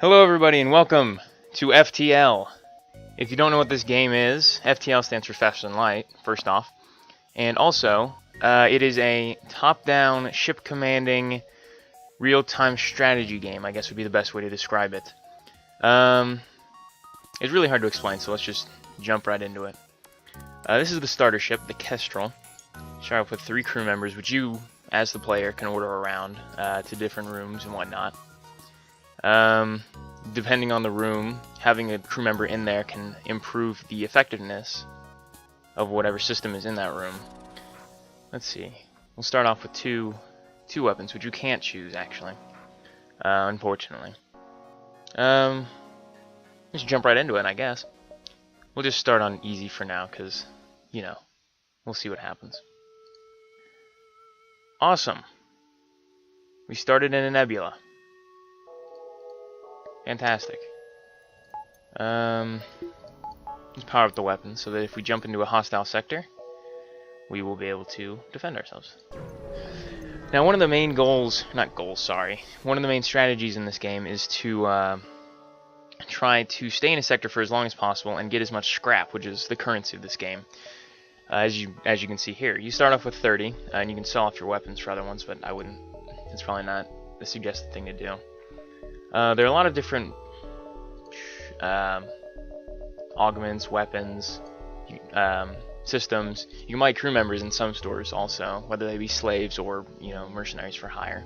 Hello everybody and welcome to FTL. If you don't know what this game is, FTL stands for Faster Than Light, first off. And also, it is a top-down, ship-commanding, real-time strategy game, I guess would be the best way to describe it. It's really hard to explain, so let's just jump right into it. This is the starter ship, the Kestrel. Start off with 3 crew members, which you, as the player, can order around to different rooms and whatnot. Depending on the room, having a crew member in there can improve the effectiveness of whatever system is in that room. Let's see. We'll start off with two weapons, which you can't choose, actually. Unfortunately. Let's jump right into it, I guess. We'll just start on easy for now, because, you know, we'll see what happens. Awesome. We started in a nebula. Fantastic. Let's power up the weapon so that if we jump into a hostile sector, we will be able to defend ourselves. Now, one of the main one of the main strategies in this game is to try to stay in a sector for as long as possible and get as much scrap, which is the currency of this game. As you can see here, you start off with 30, and you can sell off your weapons for other ones, but I wouldn't. It's probably not the suggested thing to do. There are a lot of different augments, weapons, systems. You can buy crew members in some stores also, whether they be slaves or, you know, mercenaries for hire.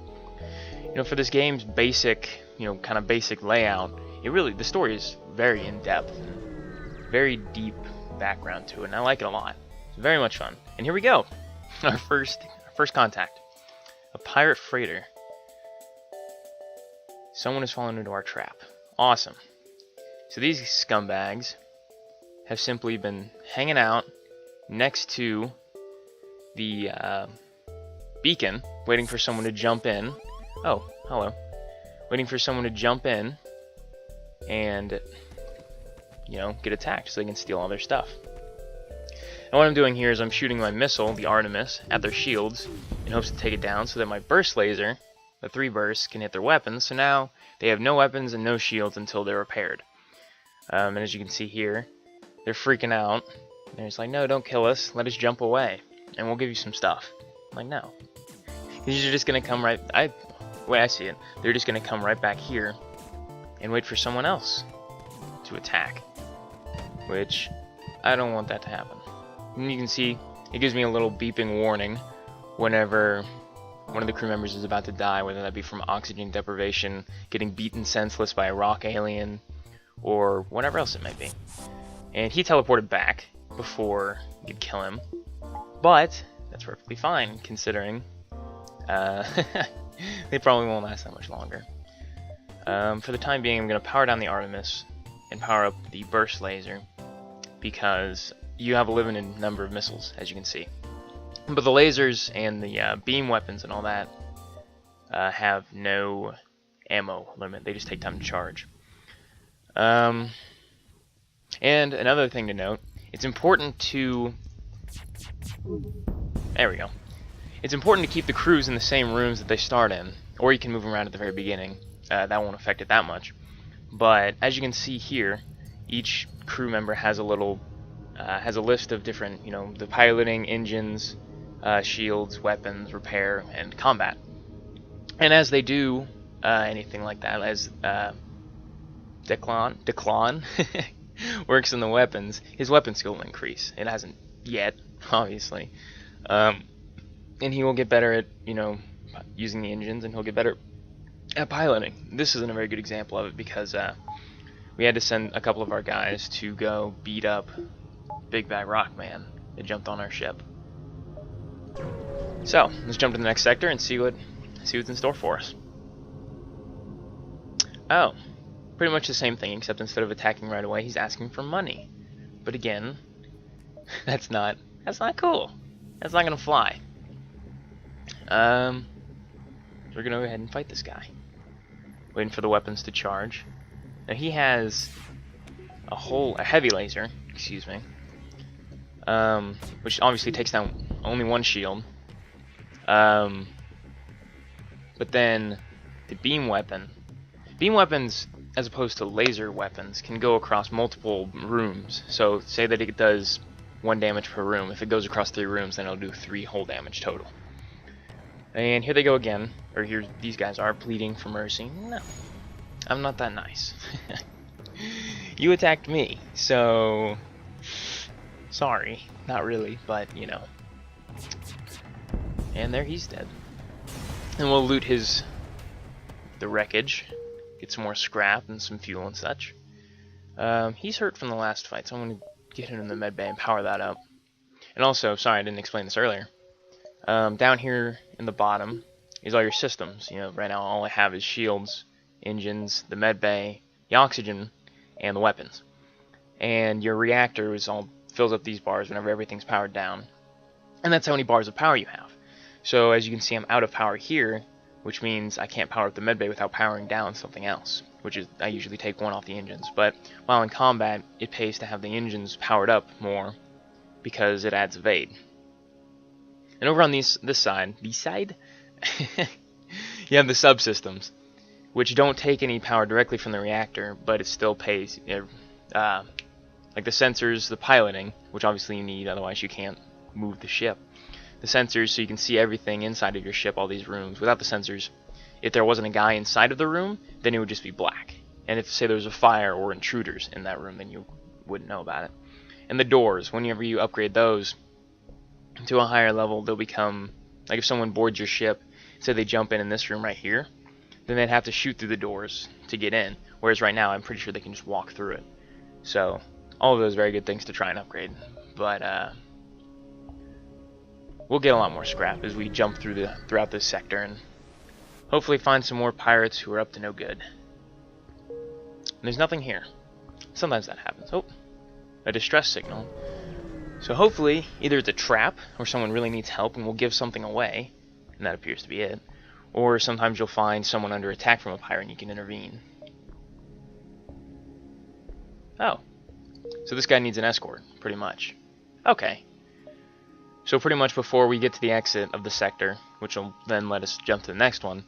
You know, for this game's basic, kind of basic layout, the story is very in-depth and very deep background to it, and I like it a lot. It's very much fun. And here we go, our first contact, a pirate freighter. Someone has fallen into our trap. Awesome. So these scumbags have simply been hanging out next to the beacon, waiting for someone to jump in. Oh, hello. Waiting for someone to jump in and, get attacked so they can steal all their stuff. And what I'm doing here is I'm shooting my missile, the Artemis, at their shields in hopes to take it down so that my burst laser, the 3 bursts, can hit their weapons, so now they have no weapons and no shields until they're repaired. And as you can see here, they're freaking out. They're just like, no, don't kill us, let us jump away, and we'll give you some stuff. I'm like, no. These are just going to come the way I see it, they're just going to come right back here and wait for someone else to attack. Which, I don't want that to happen. And you can see, it gives me a little beeping warning whenever one of the crew members is about to die, whether that be from oxygen deprivation, getting beaten senseless by a rock alien, or whatever else it might be. And he teleported back before you could kill him, but that's perfectly fine, considering they probably won't last that much longer. For the time being, I'm going to power down the Artemis and power up the burst laser, because you have a limited number of missiles, as you can see. But the lasers and the beam weapons and all that have no ammo limit. They just take time to charge. And another thing to note, it's important to... There we go. It's important to keep the crews in the same rooms that they start in, or you can move them around at the very beginning. That won't affect it that much. But as you can see here, each crew member has a little... has a list of different, the piloting, engines, shields, weapons, repair, and combat. And as they do anything like that, as Declan works in the weapons, his weapon skill will increase. It hasn't yet, obviously. And he will get better at, using the engines, and he'll get better at piloting. This isn't a very good example of it because we had to send a couple of our guys to go beat up Big Bad Rock Man that jumped on our ship. So, let's jump to the next sector and see what's in store for us. Oh, pretty much the same thing, except instead of attacking right away, he's asking for money. But again, that's not cool. That's not gonna fly. We're gonna go ahead and fight this guy. Waiting for the weapons to charge. Now he has a heavy laser, excuse me, which obviously takes down only one shield. But then the beam weapons as opposed to laser weapons, can go across multiple rooms. So say that it does 1 damage per room. If it goes across 3 rooms, then it'll do 3 whole damage total. And here they go again. Or here these guys are pleading for mercy. No, I'm not that nice. You attacked me, so sorry. Not really, but you know. And there he's dead. And we'll loot the wreckage. Get some more scrap and some fuel and such. He's hurt from the last fight, so I'm going to get him in the med bay and power that up. And also, sorry I didn't explain this earlier. Down here in the bottom is all your systems. You know, right now all I have is shields, engines, the med bay, the oxygen, and the weapons. And your reactor fills up these bars whenever everything's powered down. And that's how many bars of power you have. So as you can see, I'm out of power here, which means I can't power up the medbay without powering down something else, which is I usually take 1 off the engines. But while in combat, it pays to have the engines powered up more because it adds evade. And over on this side, you have the subsystems, which don't take any power directly from the reactor, but it still pays, like the sensors, the piloting, which obviously you need, otherwise you can't move the ship. The sensors, so you can see everything inside of your ship, all these rooms. Without the sensors, if there wasn't a guy inside of the room, then it would just be black. And if, say, there was a fire or intruders in that room, then you wouldn't know about it. And the doors, whenever you upgrade those to a higher level, they'll become, like if someone boards your ship, say they jump in this room right here, then they'd have to shoot through the doors to get in. Whereas right now, I'm pretty sure they can just walk through it. So, all of those very good things to try and upgrade. But, we'll get a lot more scrap as we jump throughout this sector and hopefully find some more pirates who are up to no good. And there's nothing here. Sometimes that happens. Oh, a distress signal. So hopefully either it's a trap or someone really needs help and we'll give something away, and that appears to be it. Or sometimes you'll find someone under attack from a pirate and you can intervene. Oh. So this guy needs an escort, pretty much. Okay. So pretty much before we get to the exit of the sector, which will then let us jump to the next one,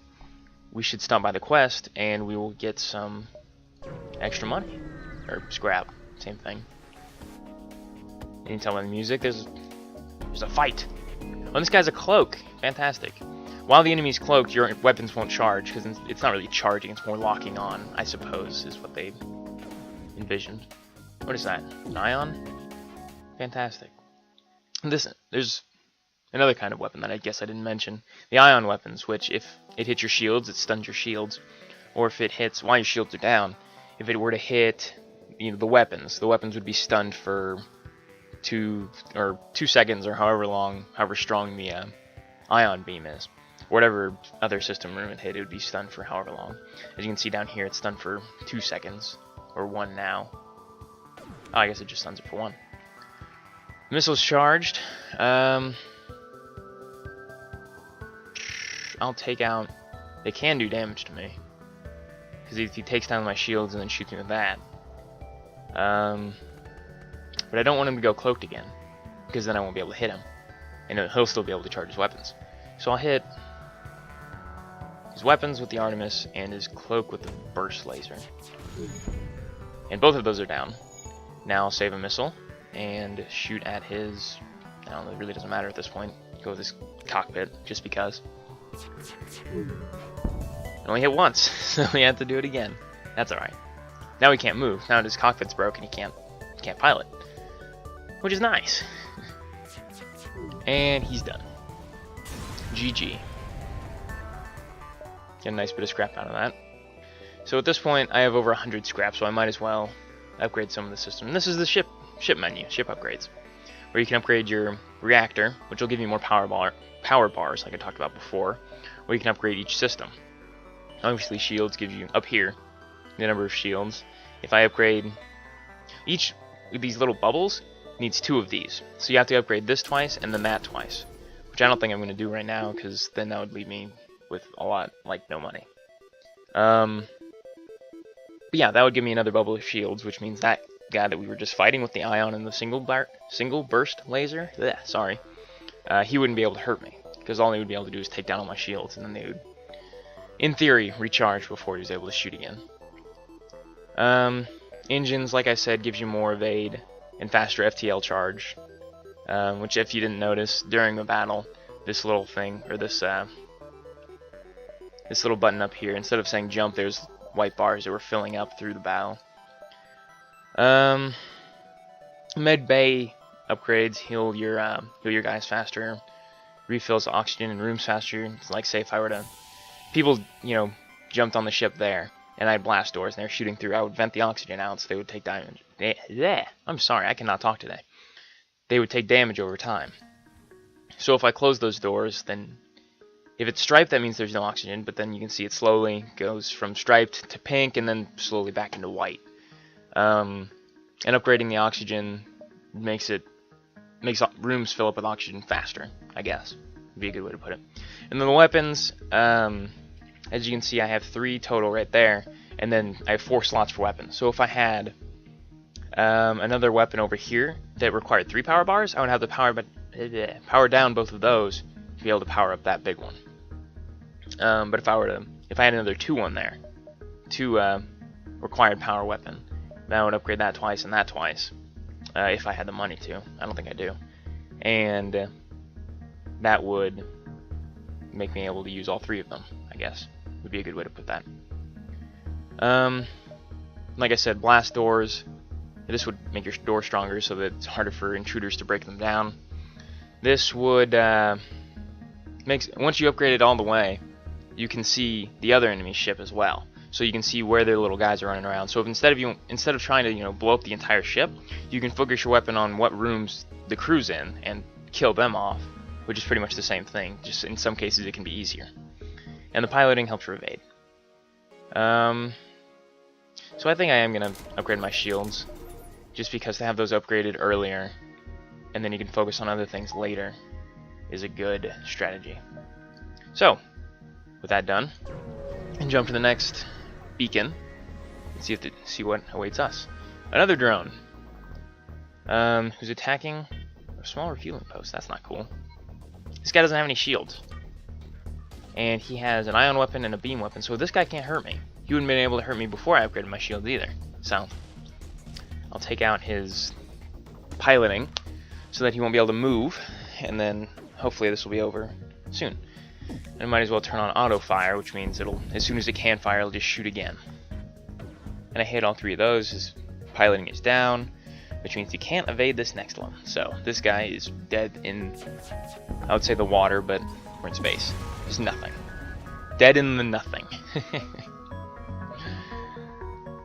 we should stop by the quest and we will get some extra money. Or scrap, same thing. You can tell by the music, there's a fight. Oh, this guy's a cloak. Fantastic. While the enemy's cloaked, your weapons won't charge, because it's not really charging, it's more locking on, I suppose, is what they envisioned. What is that? An ion? Fantastic. There's another kind of weapon that I guess I didn't mention. The ion weapons, which if it hits your shields, it stuns your shields. Or if it hits while your shields are down, if it were to hit the weapons would be stunned for 2 seconds or however strong the ion beam is. Whatever other system room it hit, it would be stunned for however long. As you can see down here, it's stunned for 2 seconds, or 1 now. Oh, I guess it just stuns it for 1. Missiles charged. I'll take out... They can do damage to me. Because if he takes down my shields and then shoots me with that. But I don't want him to go cloaked again. Because then I won't be able to hit him. And he'll still be able to charge his weapons. So I'll hit his weapons with the Artemis and his cloak with the burst laser. And both of those are down. Now I'll save a missile and shoot at his... I don't know, it really doesn't matter at this point. Go with his cockpit, just because. I only hit once, so we have to do it again. That's alright. Now he can't move. Now his cockpit's broken, he can't pilot. Which is nice. And he's done. GG. Get a nice bit of scrap out of that. So at this point, I have over 100 scrap, so I might as well upgrade some of the system. And this is the ship menu, ship upgrades, where you can upgrade your reactor, which will give you more power bars, like I talked about before, or you can upgrade each system. Obviously, shields give you, up here, the number of shields. If I upgrade each of these little bubbles, needs 2 of these. So you have to upgrade this twice and then that twice, which I don't think I'm going to do right now, because then that would leave me with a lot, like, no money. But yeah, that would give me another bubble of shields, which means that guy that we were just fighting with the ion and the single burst laser, he wouldn't be able to hurt me, because all he would be able to do is take down all my shields, and then they would, in theory, recharge before he was able to shoot again. Engines, like I said, gives you more evade and faster FTL charge, which if you didn't notice, during the battle, this little thing, or this little button up here, instead of saying jump, there's white bars that were filling up through the battle. Med Bay upgrades heal your guys faster, refills oxygen in rooms faster. It's like, say if I were to, people, jumped on the ship there, and I had blast doors and they're shooting through, I would vent the oxygen out so they would take damage. I'm sorry, I cannot talk today. They would take damage over time. So if I close those doors, then if it's striped, that means there's no oxygen, but then you can see it slowly goes from striped to pink and then slowly back into white. And upgrading the oxygen makes rooms fill up with oxygen faster, I guess. Would be a good way to put it. And then the weapons, as you can see, I have 3 total right there, and then I have 4 slots for weapons. So if I had another weapon over here that required 3 power bars, I would have to power down both of those to be able to power up that big one. But if I had another 2 there, 2 required power weapon, then I would upgrade that twice and that twice, if I had the money to. I don't think I do. And that would make me able to use all 3 of them, I guess. Would be a good way to put that. Like I said, blast doors. This would make your door stronger so that it's harder for intruders to break them down. This would once you upgrade it all the way, you can see the other enemy ship as well. So you can see where their little guys are running around. So if instead of trying to blow up the entire ship, you can focus your weapon on what rooms the crew's in and kill them off, which is pretty much the same thing. Just in some cases it can be easier. And the piloting helps your evade. So I think I am gonna upgrade my shields, just because to have those upgraded earlier, and then you can focus on other things later, is a good strategy. So, with that done, and jump to the next beacon and see what awaits us. Another drone, who's attacking a small refueling post. That's not cool. This guy doesn't have any shields, and he has an ion weapon and a beam weapon, so this guy can't hurt me. He wouldn't have been able to hurt me before I upgraded my shields either. So I'll take out his piloting so that he won't be able to move, and then hopefully this will be over soon. And I might as well turn on auto fire, which means it'll, as soon as it can fire, it'll just shoot again. And I hit all 3 of those. His piloting is down, which means he can't evade this next one. So this guy is dead in, I would say, the water, but we're in space. There's nothing. Dead in the nothing.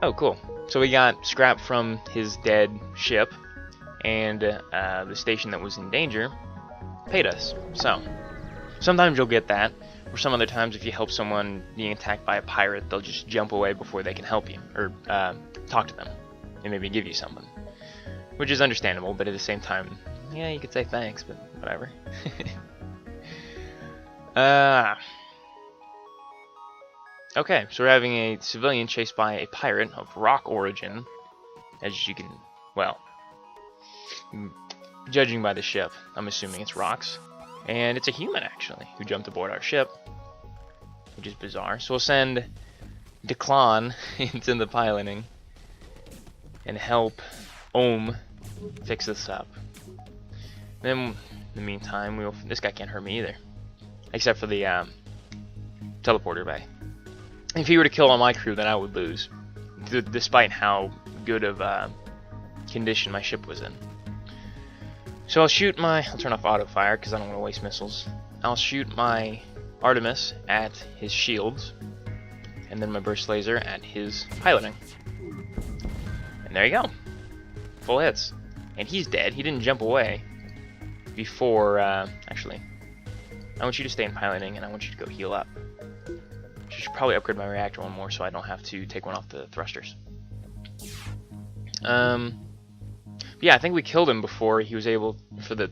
Oh, cool. So we got scrap from his dead ship, and the station that was in danger paid us. So sometimes you'll get that, or some other times if you help someone being attacked by a pirate, they'll just jump away before they can help you, or talk to them, and maybe give you something. Which is understandable, but at the same time, yeah, you could say thanks, but whatever. Okay, so we're having a civilian chased by a pirate of rock origin, as you can, well, judging by the ship, I'm assuming it's rocks. And it's a human, actually, who jumped aboard our ship, which is bizarre. So we'll send Declan into the piloting and help Ohm fix this up. Then, in the meantime, this guy can't hurt me either, except for the teleporter bay. If he were to kill all my crew, then I would lose, despite how good of condition my ship was in. So I'll turn off auto fire because I don't want to waste missiles. I'll shoot my Artemis at his shields, and then my burst laser at his piloting. And there you go. Full hits. And he's dead. He didn't jump away before, actually. I want you to stay in piloting, and I want you to go heal up. I should probably upgrade my reactor one more so I don't have to take one off the thrusters. Yeah, I think we killed him before he was able, for the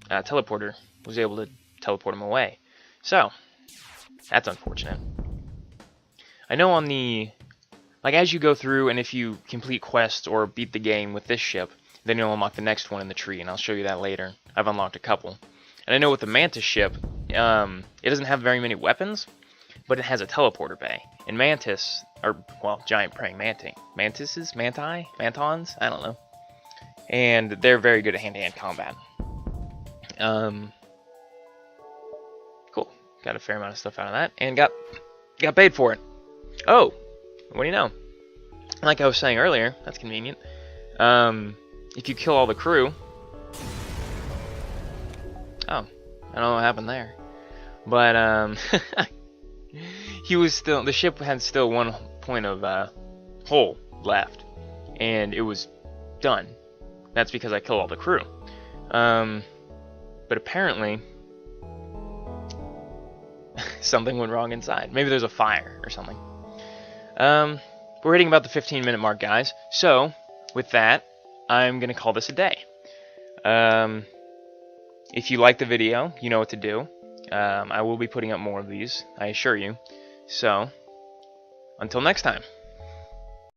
teleporter, was able to teleport him away. So, that's unfortunate. I know on the, like, as you go through, and if you complete quests or beat the game with this ship, then you'll unlock the next one in the tree, and I'll show you that later. I've unlocked a couple. And I know with the Mantis ship, it doesn't have very many weapons, but it has a teleporter bay. In Mantis, or well, giant praying mantises, mantons, I don't know. And they're very good at hand-to-hand combat. Cool. Got a fair amount of stuff out of that, and got paid for it. Oh, what do you know? Like I was saying earlier, that's convenient. If you kill all the crew, oh, I don't know what happened there, but the ship had still 1 point of hull left, and it was done. That's because I killed all the crew. But apparently something went wrong inside. Maybe there's a fire or something. We're hitting about the 15-minute mark, guys. So with that, I'm gonna call this a day. If you like the video, you know what to do. I will be putting up more of these, I assure you. So until next time.